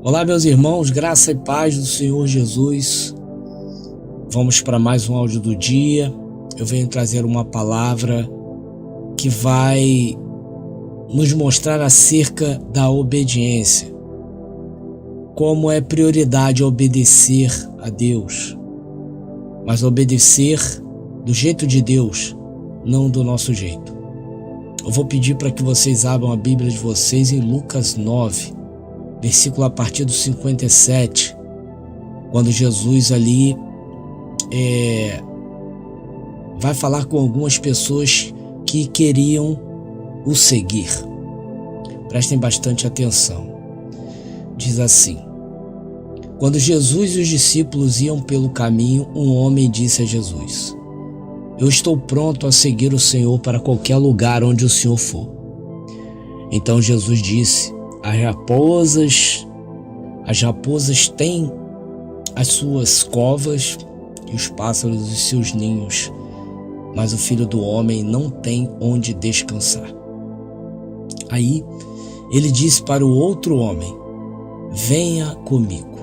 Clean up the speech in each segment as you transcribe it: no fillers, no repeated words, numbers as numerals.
Olá, meus irmãos, graça e paz do Senhor Jesus. Vamos para mais um áudio do dia. Eu venho trazer uma palavra que vai nos mostrar acerca da obediência. Como é prioridade obedecer a Deus, mas obedecer do jeito de Deus, não do nosso jeito. Eu vou pedir para que vocês abram a Bíblia de vocês em Lucas 9, versículo a partir do 57, quando Jesus ali vai falar com algumas pessoas que queriam o seguir. Prestem bastante atenção. Diz assim: quando Jesus e os discípulos iam pelo caminho, um homem disse a Jesus: eu estou pronto a seguir o Senhor para qualquer lugar onde o Senhor for. Então Jesus disse: As raposas têm as suas covas e os pássaros os seus ninhos, mas o Filho do Homem não tem onde descansar. Aí ele disse para o outro homem: venha comigo.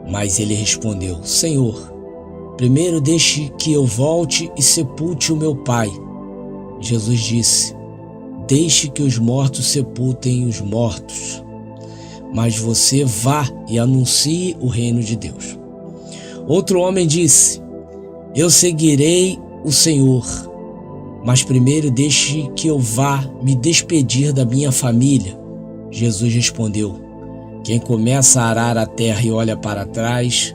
Mas ele respondeu: Senhor, primeiro deixe que eu volte e sepulte o meu pai. Jesus disse: deixe que os mortos sepultem os mortos, mas você vá e anuncie o reino de Deus. Outro homem disse: eu seguirei o Senhor, mas primeiro deixe que eu vá me despedir da minha família. Jesus respondeu: quem começa a arar a terra e olha para trás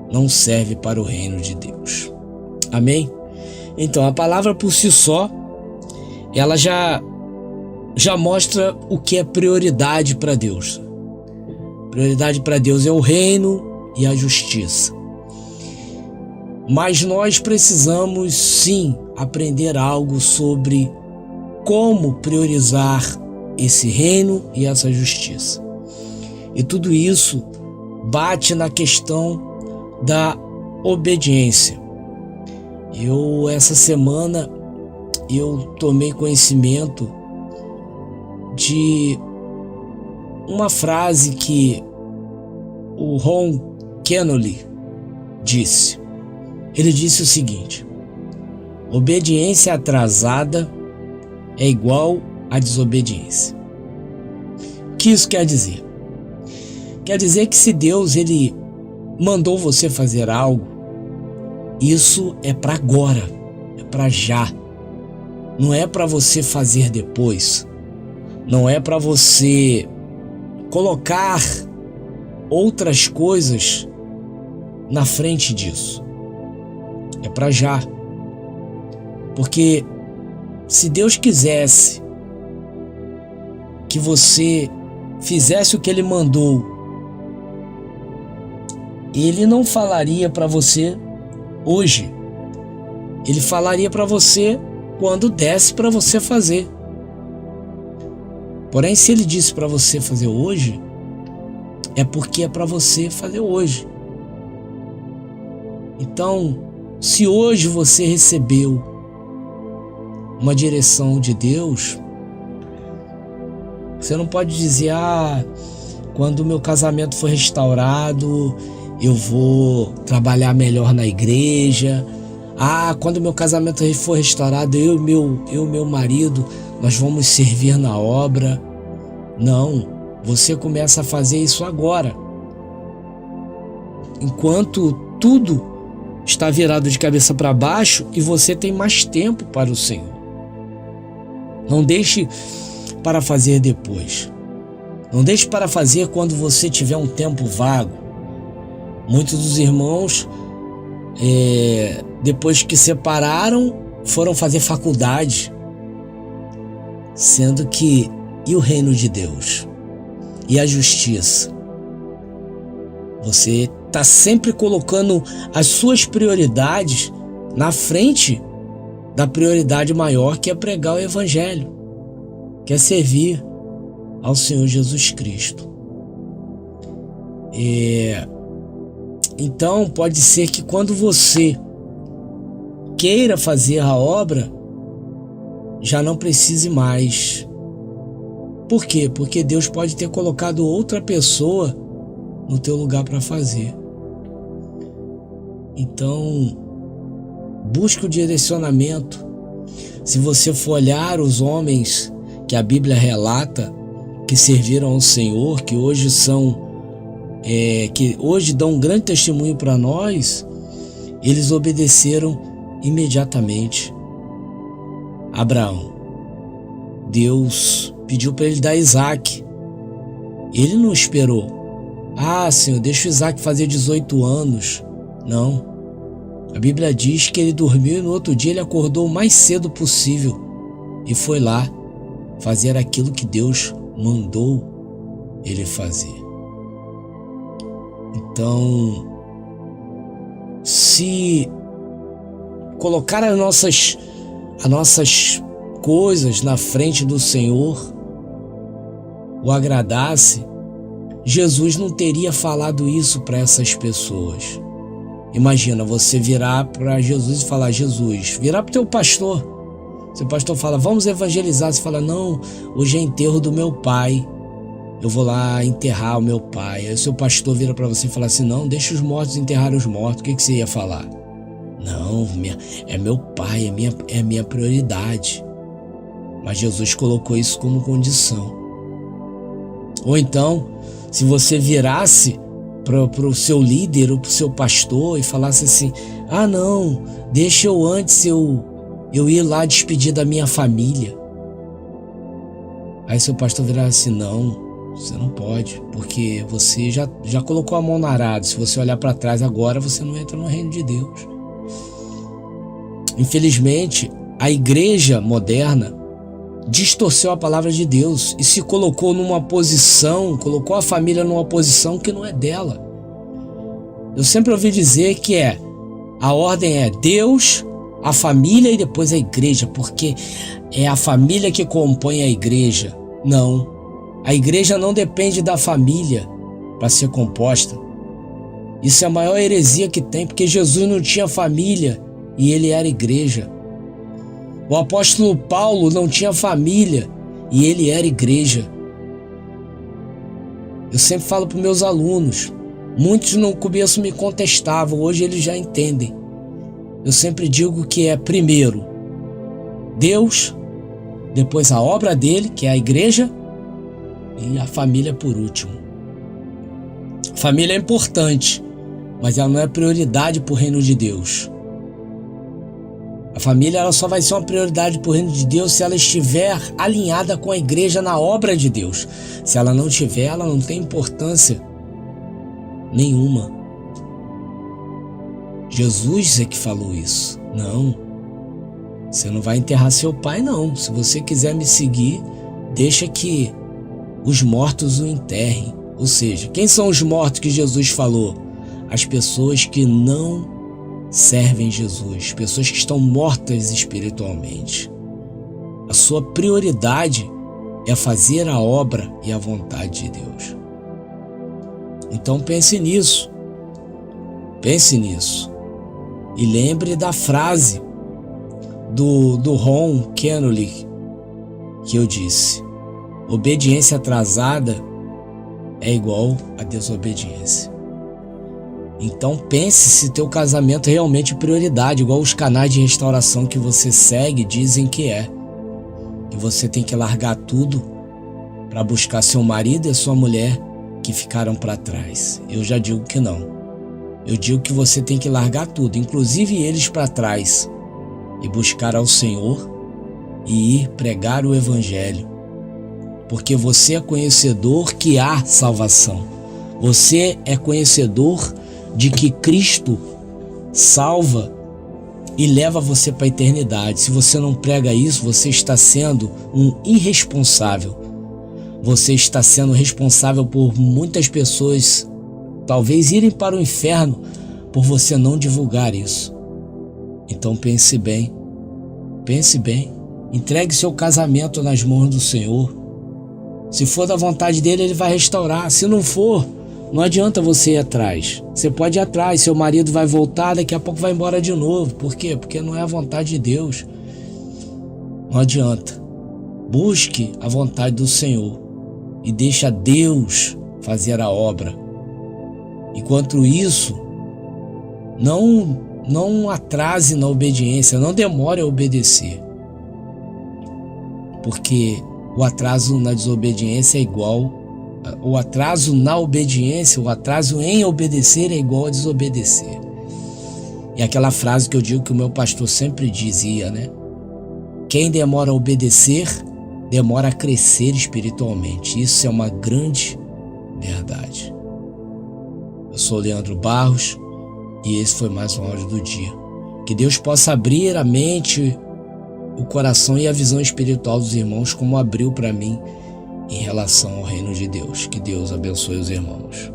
não serve para o reino de Deus. Amém? Então, a palavra por si só, ela já mostra o que é prioridade para Deus. Prioridade para Deus é o reino e a justiça. Mas nós precisamos sim aprender algo sobre como priorizar esse reino e essa justiça. E tudo isso bate na questão da obediência. Essa semana, eu tomei conhecimento de uma frase que o Ron Kenoly disse. Ele disse o seguinte: obediência atrasada é igual a desobediência. O que isso quer dizer? Quer dizer que se Deus ele mandou você fazer algo, isso é para agora, é para já. Não é para você fazer depois. Não é para você colocar outras coisas na frente disso. É para já. Porque se Deus quisesse que você fizesse o que Ele mandou, Ele não falaria para você hoje. Ele falaria para você quando desse para você fazer. Porém, se Ele disse para você fazer hoje, é porque é para você fazer hoje. Então, se hoje você recebeu uma direção de Deus, você não pode dizer: quando o meu casamento for restaurado, eu vou trabalhar melhor na igreja. Quando o meu casamento for restaurado, eu e meu marido, nós vamos servir na obra. Não, você começa a fazer isso agora. Enquanto tudo está virado de cabeça para baixo e você tem mais tempo para o Senhor. Não deixe para fazer depois. Não deixe para fazer quando você tiver um tempo vago. Muitos dos irmãos, depois que separaram, foram fazer faculdade, sendo que e o reino de Deus? E a justiça? Você está sempre colocando as suas prioridades na frente da prioridade maior, que é pregar o Evangelho, que é servir ao Senhor Jesus Cristo. Então pode ser que quando você queira fazer a obra, já não precise mais Por quê? Porque Deus pode ter colocado outra pessoa no teu lugar para fazer. Então, busque o direcionamento. Se você for olhar os homens que a Bíblia relata que serviram ao Senhor, que hoje dão um grande testemunho para nós, eles obedeceram imediatamente. Abraão, Deus pediu para ele dar Isaac. Ele não esperou. Senhor, deixa o Isaac fazer 18 anos. Não. A Bíblia diz que ele dormiu e no outro dia ele acordou o mais cedo possível e foi lá fazer aquilo que Deus mandou ele fazer. Então, se colocar as nossas coisas na frente do Senhor o agradasse, Jesus não teria falado isso para essas pessoas. Imagina você virar para Jesus e falar: Jesus, virar para o teu pastor. Seu pastor fala: vamos evangelizar. Você fala: não, hoje é enterro do meu pai, eu vou lá enterrar o meu pai. Aí o seu pastor vira para você e fala assim: não, deixa os mortos enterrar os mortos. O que você ia falar? Não, é meu pai, é minha prioridade. Mas Jesus colocou isso como condição. Ou então, se você virasse para o seu líder ou para o seu pastor e falasse assim: não, deixa eu antes eu ir lá despedir da minha família. Aí seu pastor virava assim: não, você não pode, porque você já colocou a mão no arado. Se você olhar para trás agora, você não entra no reino de Deus. Infelizmente, a igreja moderna distorceu a palavra de Deus e se colocou colocou a família numa posição que não é dela. Eu sempre ouvi dizer que a ordem é Deus, a família e depois a igreja, porque é a família que compõe a igreja. Não, a igreja não depende da família para ser composta. Isso é a maior heresia que tem, porque Jesus não tinha família e ele era igreja. O apóstolo Paulo não tinha família e ele era igreja. Eu sempre falo para meus alunos, muitos no começo me contestavam, hoje eles já entendem. Eu sempre digo que é primeiro Deus, depois a obra dele, que é a igreja, e a família por último. A família é importante, mas ela não é prioridade para o reino de Deus. A família ela só vai ser uma prioridade para o reino de Deus se ela estiver alinhada com a igreja na obra de Deus. Se ela não tiver, ela não tem importância nenhuma. Jesus é que falou isso. Não, você não vai enterrar seu pai, não. Se você quiser me seguir, deixa que os mortos o enterrem. Ou seja, quem são os mortos que Jesus falou? As pessoas que não servem Jesus, pessoas que estão mortas espiritualmente. A sua prioridade é fazer a obra e a vontade de Deus. Então pense nisso. Pense nisso. E lembre da frase do Ron Kenoly que eu disse: obediência atrasada é igual a desobediência. Então pense se teu casamento é realmente prioridade, igual os canais de restauração que você segue dizem que é. E você tem que largar tudo para buscar seu marido e sua mulher que ficaram para trás. Eu já digo que não. Eu digo que você tem que largar tudo, inclusive eles para trás, e buscar ao Senhor e ir pregar o Evangelho. Porque você é conhecedor que há salvação. Você é conhecedor de que Cristo salva e leva você para a eternidade. Se você não prega isso, você está sendo um irresponsável. Você está sendo responsável por muitas pessoas talvez irem para o inferno por você não divulgar isso. Então pense bem, entregue seu casamento nas mãos do Senhor. Se for da vontade dele, ele vai restaurar. Se não for, não adianta você ir atrás. Você pode ir atrás, seu marido vai voltar, daqui a pouco vai embora de novo. Por quê? Porque não é a vontade de Deus. Não adianta. Busque a vontade do Senhor. e deixa Deus fazer a obra. Enquanto isso, não atrase na obediência, não demore a obedecer. Porque o atraso na desobediência é igual, o atraso na obediência, o atraso em obedecer é igual a desobedecer. E aquela frase que eu digo que o meu pastor sempre dizia, né? Quem demora a obedecer, demora a crescer espiritualmente. Isso é uma grande verdade. Eu sou Leandro Barros e esse foi mais um áudio do dia. Que Deus possa abrir a mente, o coração e a visão espiritual dos irmãos como abriu para mim em relação ao reino de Deus. Que Deus abençoe os irmãos.